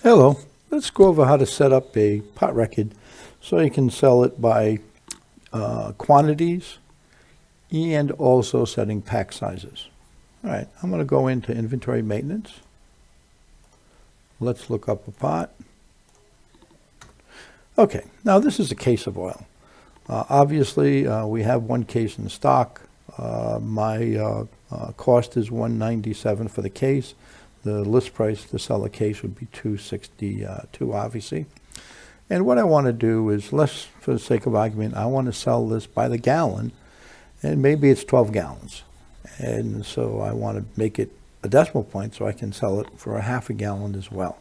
Hello, let's go over how to set up a pot record so you can sell it by quantities and also setting pack sizes. All right, I'm going to go into inventory maintenance. Let's look up a pot. Okay, now this is a case of oil. Obviously, we have one case in stock. My cost is $197 for the case. The list price to sell a case would be $262, obviously. And what I want to do is, for the sake of argument, I want to sell this by the gallon, and maybe it's 12 gallons. And so I want to make it a decimal point so I can sell it for a half a gallon as well.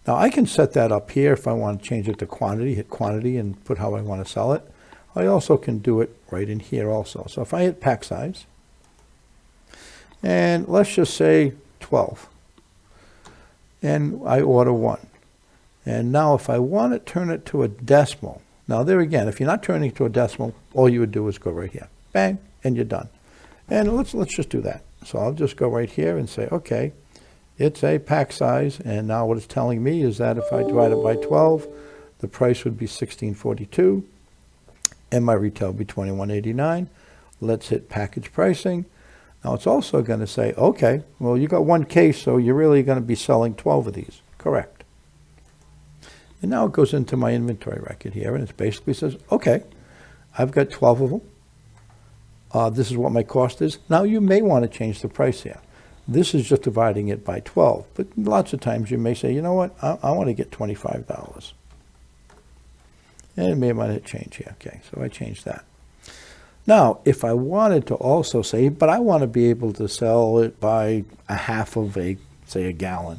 Now I can set that up here if I want to change it to quantity, hit quantity and put how I want to sell it. I also can do it right in here also. So if I hit pack size, and let's just say 12, and I order one. And now if I want to turn it to a decimal, now there again, if you're not turning it to a decimal, all you would do is go right here, bang, and you're done. And let's just do that. So I'll just go right here and say, okay, it's a pack size, and now what it's telling me is that if I divide it by 12, the price would be $16.42, and my retail would be $21.89. Let's hit package pricing. Now it's also going to say, okay, well, you got one case, so you're really going to be selling 12 of these. Correct. And now it goes into my inventory record here, and it basically says, okay, I've got 12 of them. This is what my cost is. Now you may want to change the price here. This is just dividing it by 12, but lots of times you may say, you know what, I want to get $25. And maybe I might hit change here. Okay, so I changed that. Now, if I wanted to also say, but I want to be able to sell it by a half of say a gallon,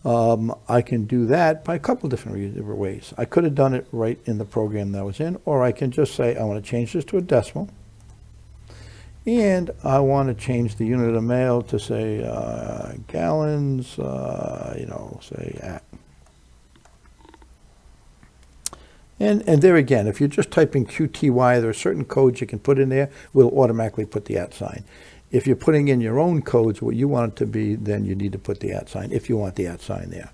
I can do that by a couple different ways. I could have done it right in the program that I was in, or I can just say, I want to change this to a decimal, and I want to change the unit of mail to say gallons, say at. And there again, if you're just typing QTY, there are certain codes you can put in there. We'll automatically put the @ sign. If you're putting in your own codes, what you want it to be, then you need to put the @ sign if you want the @ sign there.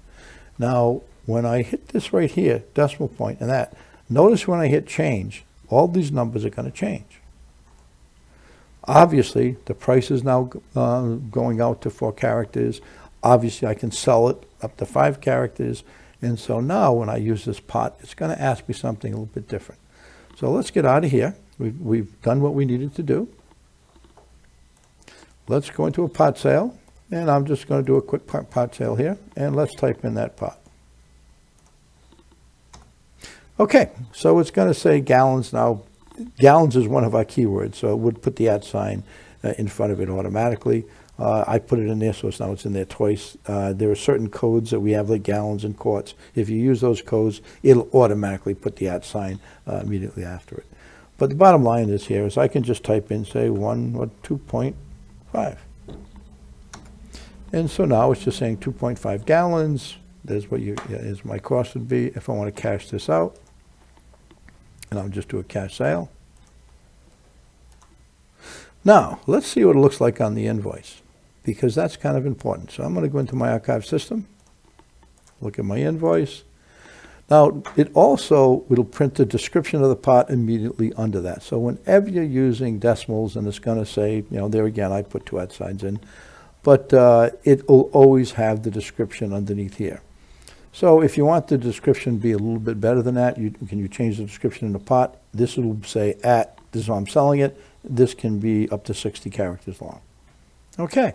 Now, when I hit this right here, decimal point and that, notice when I hit change, all these numbers are going to change. Obviously, the price is now going out to 4 characters. Obviously, I can sell it up to 5 characters. And so now when I use this pot, it's going to ask me something a little bit different. So let's get out of here. We've done what we needed to do. Let's go into a pot sale. And I'm just going to do a quick pot sale here. And let's type in that pot. Okay, so it's going to say gallons now. Gallons is one of our keywords, so it would put the @ sign in front of it automatically. I put it in there, so now it's in there twice. There are certain codes that we have, like gallons and quarts. If you use those codes, it'll automatically put the @ sign immediately after it. But the bottom line is here is I can just type in, say, 1 or 2.5. And so now it's just saying 2.5 gallons. There's what is my cost would be if I want to cash this out. And I'll just do a cash sale. Now, let's see what it looks like on the invoice, because that's kind of important. So I'm going to go into my archive system, look at my invoice. Now, it'll print the description of the pot immediately under that. So whenever you're using decimals, and it's going to say, there again, I put 2 @ signs in, but it will always have the description underneath here. So if you want the description to be a little bit better than that, can you change the description in the pot? This will say this is how I'm selling it. This can be up to 60 characters long. Okay,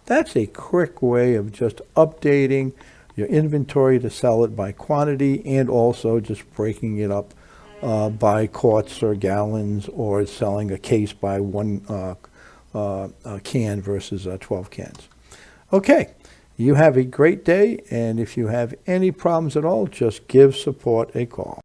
that's a quick way of just updating your inventory to sell it by quantity, and also just breaking it up by quarts or gallons, or selling a case by 1 can versus 12 cans. Okay. You have a great day, and if you have any problems at all, just give support a call.